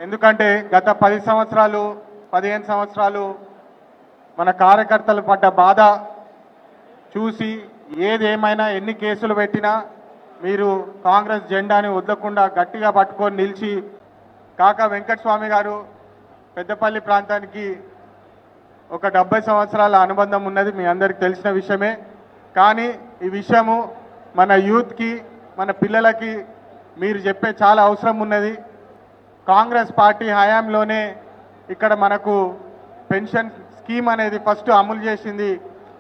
ఎందుకంటే గత 10 సంవత్సరాలు 15 సంవత్సరాలు మన కార్యకర్తలు పడ్డ బాధ చూసి ఏదేమైనా ఎన్ని కేసులు పెట్టినా మీరు కాంగ్రెస్ జెండాని వదలకుండా గట్టిగా పట్టుకొని నిలిచి కాకా వెంకటస్వామి గారు పెద్దపల్లి ప్రాంతానికి ఒక 70 సంవత్సరాల అనుబంధం ఉన్నది మీ అందరికీ తెలిసిన విషయమే. కానీ ఈ విషయము మన యూత్కి మన పిల్లలకి మీరు చెప్పే చాలా అవసరం ఉన్నది. కాంగ్రెస్ పార్టీ హయాంలోనే ఇక్కడ మనకు పెన్షన్ స్కీమ్ అనేది ఫస్ట్ అమలు చేసింది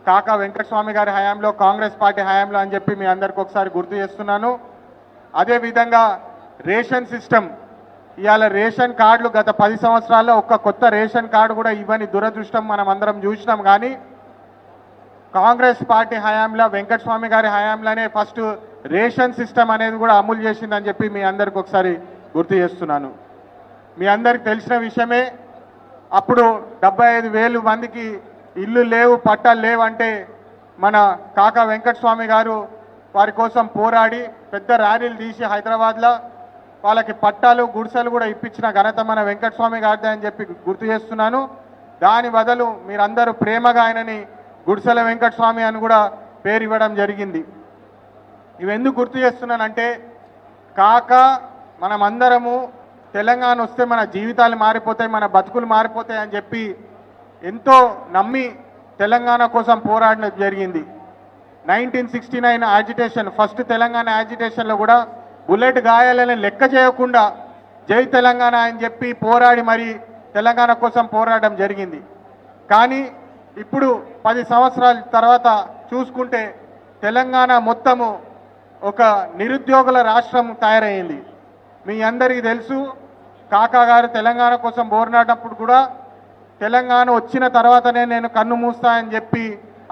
కాకా వెంకటస్వామి గారి హయాంలో, కాంగ్రెస్ పార్టీ హయాంలో అని చెప్పి మీ అందరికి ఒకసారి గుర్తు చేస్తున్నాను. అదేవిధంగా రేషన్ సిస్టమ్, ఇవాళ రేషన్ కార్డులు గత 10 సంవత్సరాల్లో ఒక్క కొత్త రేషన్ కార్డు కూడా ఇవ్వని దురదృష్టం మనం అందరం చూసినాం. కానీ కాంగ్రెస్ పార్టీ హయాంలో వెంకటస్వామి గారి హయాంలోనే ఫస్ట్ రేషన్ సిస్టమ్ అనేది కూడా అమలు చేసిందని చెప్పి మీ అందరికి ఒకసారి గుర్తు చేస్తున్నాను. మీ అందరికి తెలిసిన విషయమే, అప్పుడు 75,000 మందికి ఇల్లు లేవు, పట్టాలు లేవు అంటే మన కాకా వెంకటస్వామి గారు వారి కోసం పోరాడి పెద్ద ర్యాలీలు తీసి హైదరాబాద్లో వాళ్ళకి పట్టాలు గుడిసెలు కూడా ఇప్పించిన ఘనత మన వెంకటస్వామి గారిదే అని చెప్పి గుర్తు చేస్తున్నాను. దాని బదులు మీరందరూ ప్రేమగా ఆయనని గుడిసెల వెంకటస్వామి అని కూడా పేరు ఇవ్వడం జరిగింది. ఇవెందుకు గుర్తు చేస్తున్నానంటే కాకా మనమందరము తెలంగాణ వస్తే మన జీవితాలు మారిపోతాయి, మన బతుకులు మారిపోతాయి అని చెప్పి ఎంతో నమ్మి తెలంగాణ కోసం పోరాడడం జరిగింది. 1969 యాజిటేషన్, ఫస్ట్ తెలంగాణ యాజిటేషన్లో కూడా బుల్లెట్ గాయాలని లెక్క చేయకుండా జై తెలంగాణ అని చెప్పి పోరాడి మరి తెలంగాణ కోసం పోరాడడం జరిగింది. కానీ ఇప్పుడు 10 సంవత్సరాల తర్వాత చూసుకుంటే తెలంగాణ మొత్తము ఒక నిరుద్యోగుల రాష్ట్రం తయారైంది. మీ అందరికీ తెలుసు, కాకా గారు తెలంగాణ కోసం పోరాడినప్పుడు కూడా తెలంగాణ వచ్చిన తర్వాతనే నేను కన్ను మూస్తా అని చెప్పి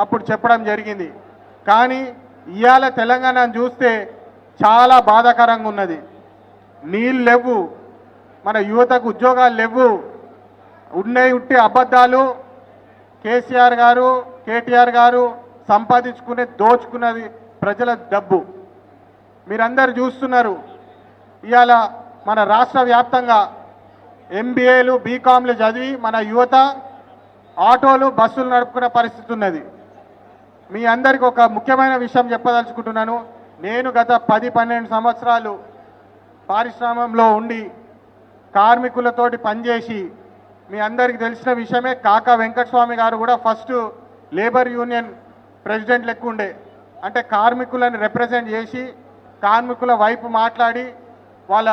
అప్పుడు చెప్పడం జరిగింది. కానీ ఇవాళ తెలంగాణను చూస్తే చాలా బాధాకరంగా ఉన్నది. నీళ్ళు లేవు, మన యువతకు ఉద్యోగాలు లేవు, ఉన్నాయి ఉట్టి అబద్ధాలు. కేసీఆర్ గారు కేటీఆర్ గారు సంపాదించుకునే దోచుకున్నది ప్రజల డబ్బు మీరందరూ చూస్తున్నారు. ఇవాళ మన రాష్ట్ర వ్యాప్తంగా ఎంబీఏలు బీకామ్లు చదివి మన యువత ఆటోలు బస్సులు నడుపుకునే పరిస్థితి ఉన్నది. మీ అందరికీ ఒక ముఖ్యమైన విషయం చెప్పదలుచుకుంటున్నాను. నేను గత 10-12 సంవత్సరాలు పారిశ్రామంలో ఉండి కార్మికులతోటి పనిచేసి మీ అందరికీ తెలిసిన విషయమే, కాకా వెంకటస్వామి గారు కూడా ఫస్ట్ లేబర్ యూనియన్ ప్రెసిడెంట్ లెక్క ఉండే, అంటే కార్మికులను రిప్రజెంట్ చేసి కార్మికుల వైపు మాట్లాడి వాళ్ళ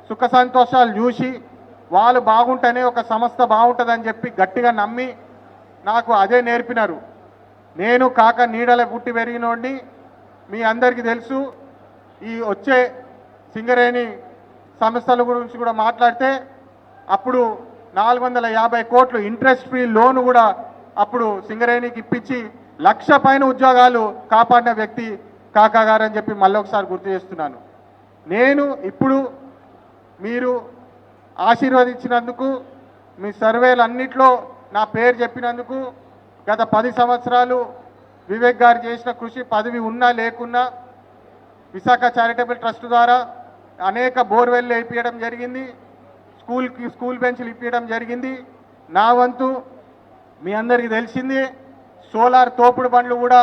సుఖ సంతోషాలు చూసి వాళ్ళు బాగుంటేనే ఒక సంస్థ బాగుంటుందని చెప్పి గట్టిగా నమ్మి నాకు అదే నేర్పినారు. నేను కాక నీడల పుట్టి పెరిగినోడిని. మీ అందరికీ తెలుసు, ఈ వచ్చే సింగరేణి సంస్థల గురించి కూడా మాట్లాడితే అప్పుడు 450 కోట్లు ఇంట్రెస్ట్ ఫ్రీ లోన్ కూడా అప్పుడు సింగరేణికి ఇప్పించి 1,00,000 పైన ఉద్యోగాలు కాపాడిన వ్యక్తి కాకా గారు అని చెప్పి మళ్ళీ ఒకసారి గుర్తు చేస్తున్నాను. నేను ఇప్పుడు మీరు ఆశీర్వదించినందుకు, మీ సర్వేలు అన్నిట్లో నా పేరు చెప్పినందుకు, గత 10 సంవత్సరాలు వివేక్ గారు చేసిన కృషి పదవి ఉన్నా లేకున్నా విశాఖ చారిటబుల్ ట్రస్ట్ ద్వారా అనేక బోర్వెల్లు ఇప్పించడం జరిగింది, స్కూల్ బెంచ్లు ఇప్పించడం జరిగింది. నా వంతు మీ అందరికీ తెలిసింది, సోలార్ తోపుడు బండ్లు కూడా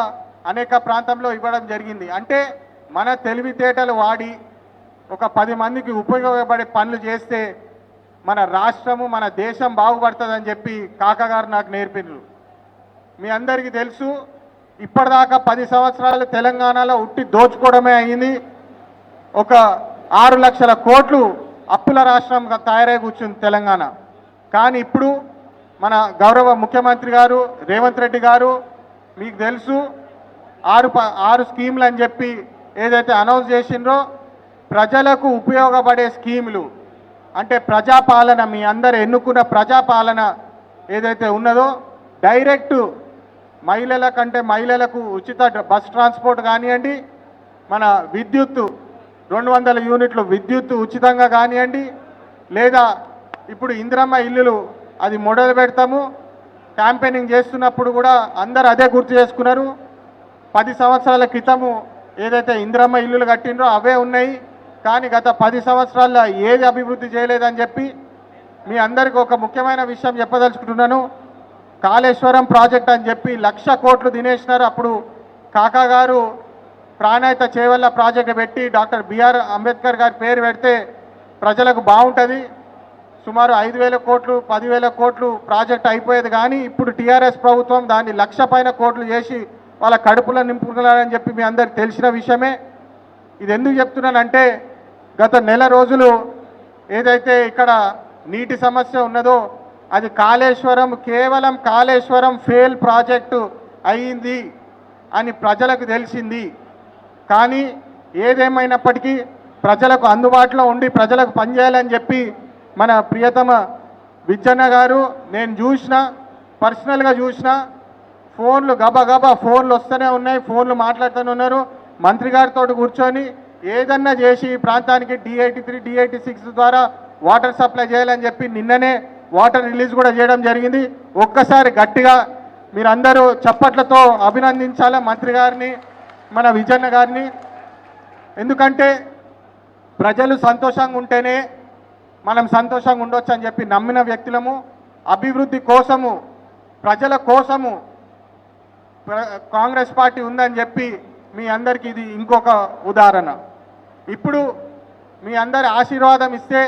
అనేక ప్రాంతంలో ఇవ్వడం జరిగింది. అంటే మన తెలివితేటలు వాడి ఒక 10 మందికి ఉపయోగపడే పనులు చేస్తే మన రాష్ట్రము మన దేశం బాగుపడుతుందని చెప్పి కాకా గారు నాకు నేర్పినారు. మీ అందరికీ తెలుసు, ఇప్పటిదాకా 10 సంవత్సరాలు తెలంగాణలో ఉట్టి దోచుకోవడమే అయింది. ఒక 6 లక్షల కోట్లు అప్పుల రాష్ట్రంగా తయారై కూర్చుంది తెలంగాణ. కానీ ఇప్పుడు మన గౌరవ ముఖ్యమంత్రి గారు రేవంత్ రెడ్డి గారు మీకు తెలుసు 6 స్కీములు అని చెప్పి ఏదైతే అనౌన్స్ చేసిండ్రో ప్రజలకు ఉపయోగపడే స్కీములు, అంటే ప్రజాపాలన, మీ అందరు ఎన్నుకున్న ప్రజాపాలన ఏదైతే ఉన్నదో డైరెక్ట్ మహిళలకు ఉచిత బస్ ట్రాన్స్పోర్ట్ కానివ్వండి, మన విద్యుత్తు 200 యూనిట్లు విద్యుత్తు ఉచితంగా కానివ్వండి, లేదా ఇప్పుడు ఇందిరమ్మ ఇల్లులు అది మొదలు పెడతాము. క్యాంపెయినింగ్ చేస్తున్నప్పుడు కూడా అందరూ అదే గుర్తు చేసుకున్నారు. 10 సంవత్సరాల క్రితము ఏదైతే ఇందిరమ్మ ఇల్లులు కట్టిండ్రో అవే ఉన్నాయి. కానీ గత 10 సంవత్సరాల్లో ఏది అభివృద్ధి చేయలేదని చెప్పి మీ అందరికీ ఒక ముఖ్యమైన విషయం చెప్పదలుచుకుంటున్నాను. కాళేశ్వరం ప్రాజెక్ట్ అని చెప్పి 1,00,000 కోట్లు తినేసినారు. అప్పుడు కాకా గారు ప్రాణాయిత చేవల్ల ప్రాజెక్టు పెట్టి డాక్టర్ బిఆర్ అంబేద్కర్ గారి పేరు పెడితే ప్రజలకు బాగుంటుంది, సుమారు 5,000 కోట్లు 10,000 కోట్లు ప్రాజెక్ట్ అయిపోయేది. కానీ ఇప్పుడు టీఆర్ఎస్ ప్రభుత్వం దాన్ని 1,00,000 పైన కోట్లు చేసి వాళ్ళ కడుపులో నింపుకున్నారని చెప్పి మీ అందరికి తెలిసిన విషయమే. ఇది ఎందుకు చెప్తున్నానంటే గత నెల రోజులు ఏదైతే ఇక్కడ నీటి సమస్య ఉన్నదో అది కాళేశ్వరం, కేవలం కాళేశ్వరం ఫెయిల్ ప్రాజెక్టు అయింది అని ప్రజలకు తెలిసింది. కానీ ఏదేమైనప్పటికీ ప్రజలకు అందుబాటులో ఉండి ప్రజలకు పనిచేయాలని చెప్పి మన ప్రియతమ విజ్జన్న గారు, నేను చూసిన పర్సనల్గా చూసిన ఫోన్లు గబగబా ఫోన్లు వస్తూనే ఉన్నాయి, ఫోన్లు మాట్లాడుతూనే ఉన్నారు. మంత్రి గారితో కూర్చొని ఏదన్నా చేసి ఈ ప్రాంతానికి D83 D86 ద్వారా వాటర్ సప్లై చేయాలని చెప్పి నిన్ననే వాటర్ రిలీజ్ కూడా చేయడం జరిగింది. ఒక్కసారి గట్టిగా మీరందరూ చప్పట్లతో అభినందించాలి మంత్రి గారిని, మన విజయన్న గారిని. ఎందుకంటే ప్రజలు సంతోషంగా ఉంటేనే మనం సంతోషంగా ఉండొచ్చు అని చెప్పి నమ్మిన వ్యక్తులము. అభివృద్ధి కోసము, ప్రజల కోసము కాంగ్రెస్ పార్టీ ఉందని చెప్పి మీ అందరికీ ఇది ఇంకొక ఉదాహరణ. ఇప్పుడు మీ అందరి ఆశీర్వాదం ఇస్తే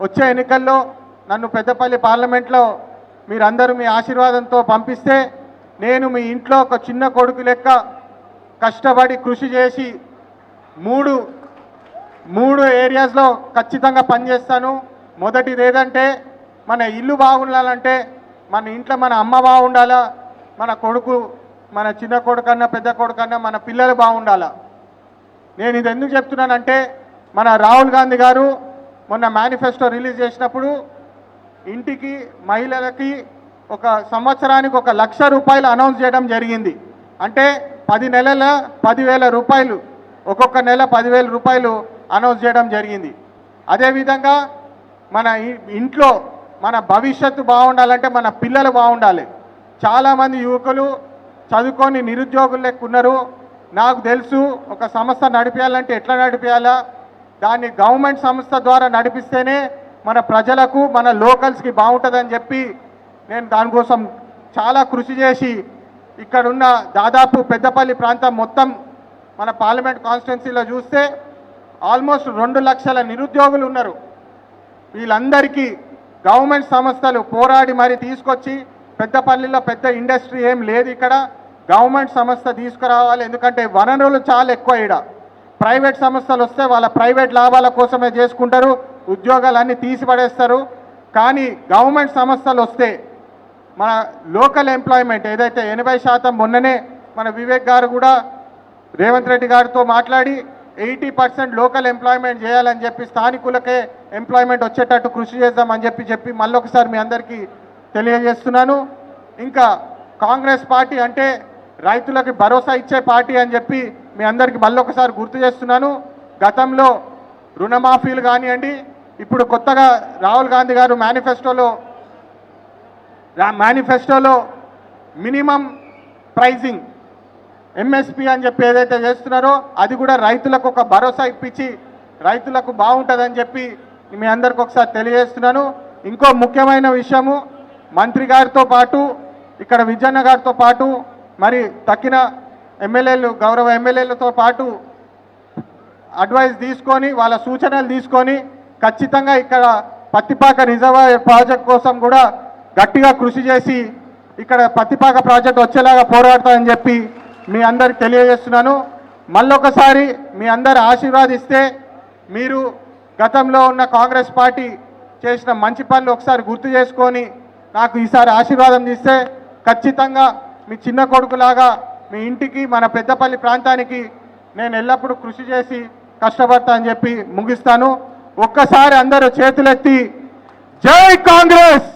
వచ్చే ఎన్నికల్లో నన్ను పెద్దపల్లి పార్లమెంట్లో మీరందరూ మీ ఆశీర్వాదంతో పంపిస్తే నేను మీ ఇంట్లో ఒక చిన్న కొడుకు లెక్క కష్టపడి కృషి చేసి మూడు ఏరియాస్లో ఖచ్చితంగా పనిచేస్తాను. మొదటిది ఏదంటే మన ఇల్లు బాగుండాలంటే మన ఇంట్లో మన అమ్మ బాగుండాలా, మన కొడుకు, మన చిన్న కొడుకన్నా పెద్ద కొడుకన్నా మన పిల్లలు బాగుండాలా. నేను ఇది ఎందుకు చెప్తున్నానంటే మన రాహుల్ గాంధీ గారు మొన్న మేనిఫెస్టో రిలీజ్ చేసినప్పుడు ఇంటికి మహిళలకి ఒక సంవత్సరానికి 1,00,000 రూపాయలు అనౌన్స్ చేయడం జరిగింది. అంటే 10 నెలల 10,000 రూపాయలు, ఒక్కొక్క నెల 10,000 రూపాయలు అనౌన్స్ చేయడం జరిగింది. అదేవిధంగా మన ఇంట్లో మన భవిష్యత్తు బాగుండాలంటే మన పిల్లలు బాగుండాలి. చాలామంది యువకులు చదువుకొని నిరుద్యోగులు లెక్క ఉన్నారు. నాకు తెలుసు ఒక సంస్థ నడిపించాలంటే ఎట్లా నడిపించాలా, దాన్ని గవర్నమెంట్ సంస్థ ద్వారా నడిపిస్తేనే మన ప్రజలకు మన లోకల్స్కి బాగుంటుందని చెప్పి నేను దానికోసం చాలా కృషి చేసి ఇక్కడున్న దాదాపు పెద్దపల్లి ప్రాంతం మొత్తం మన పార్లమెంట్ కాన్స్టిట్యున్సీలో చూస్తే ఆల్మోస్ట్ 2 లక్షల నిరుద్యోగులు ఉన్నారు. వీళ్ళందరికీ గవర్నమెంట్ సంస్థలు పోరాడి మరి తీసుకొచ్చి పెద్దపల్లిలో పెద్ద ఇండస్ట్రీ ఏం లేదు, ఇక్కడ గవర్నమెంట్ సంస్థ తీసుకురావాలి. ఎందుకంటే వనరులు చాలా ఎక్కువ. ఇక్కడ ప్రైవేట్ సంస్థలు వస్తే వాళ్ళ ప్రైవేట్ లాభాల కోసమే చేసుకుంటారు, ఉద్యోగాలన్నీ తీసిపడేస్తారు. కానీ గవర్నమెంట్ సంస్థలు వస్తే మన లోకల్ ఎంప్లాయ్మెంట్ ఏదైతే 80% మొన్ననే మన వివేక్ గారు కూడా రేవంత్ రెడ్డి గారితో మాట్లాడి 80% లోకల్ ఎంప్లాయ్మెంట్ చేయాలని చెప్పి స్థానికులకే ఎంప్లాయ్మెంట్ వచ్చేటట్టు కృషి చేద్దామని చెప్పి మళ్ళొకసారి మీ అందరికీ తెలియజేస్తున్నాను. ఇంకా కాంగ్రెస్ పార్టీ అంటే రైతులకి భరోసా ఇచ్చే పార్టీ అని చెప్పి మీ అందరికీ మళ్ళొకసారి గుర్తు చేస్తున్నాను. గతంలో రుణమాఫీలు కానివ్వండి, ఇప్పుడు కొత్తగా రాహుల్ గాంధీ గారు మేనిఫెస్టోలో మినిమం ప్రైజింగ్ MSP అని చెప్పి ఏదైతే చేస్తున్నారో అది కూడా రైతులకు ఒక భరోసా ఇప్పించి రైతులకు బాగుంటుందని చెప్పి మీ అందరికి ఒకసారి తెలియజేస్తున్నాను. ఇంకో ముఖ్యమైన విషయము, మంత్రి గారితో పాటు ఇక్కడ విజయన్న గారితో పాటు మరి తక్కిన ఎమ్మెల్యేలు, గౌరవ ఎమ్మెల్యేలతో పాటు అడ్వైస్ తీసుకొని వాళ్ళ సూచనలు తీసుకొని ఖచ్చితంగా ఇక్కడ పత్తిపాక రిజర్వాయర్ ప్రాజెక్ట్ కోసం కూడా గట్టిగా కృషి చేసి ఇక్కడ పత్తిపాక ప్రాజెక్ట్ వచ్చేలాగా పోరాడతామని చెప్పి మీ అందరికి తెలియజేస్తున్నాను. మళ్ళొకసారి మీ అందరు ఆశీర్వాదిస్తే మీరు గతంలో ఉన్న కాంగ్రెస్ పార్టీ చేసిన మంచి పనులు ఒకసారి గుర్తు చేసుకొని నాకు ఈసారి ఆశీర్వాదం ఇస్తే ఖచ్చితంగా మీ చిన్న కొడుకులాగా మీ ఇంటికి మన పెద్దపల్లి ప్రాంతానికి నేను ఎల్లప్పుడూ కృషి చేసి కష్టపడతా అని చెప్పి ముగిస్తాను. ఒక్కసారి అందరూ చేతులెత్తి జై కాంగ్రెస్.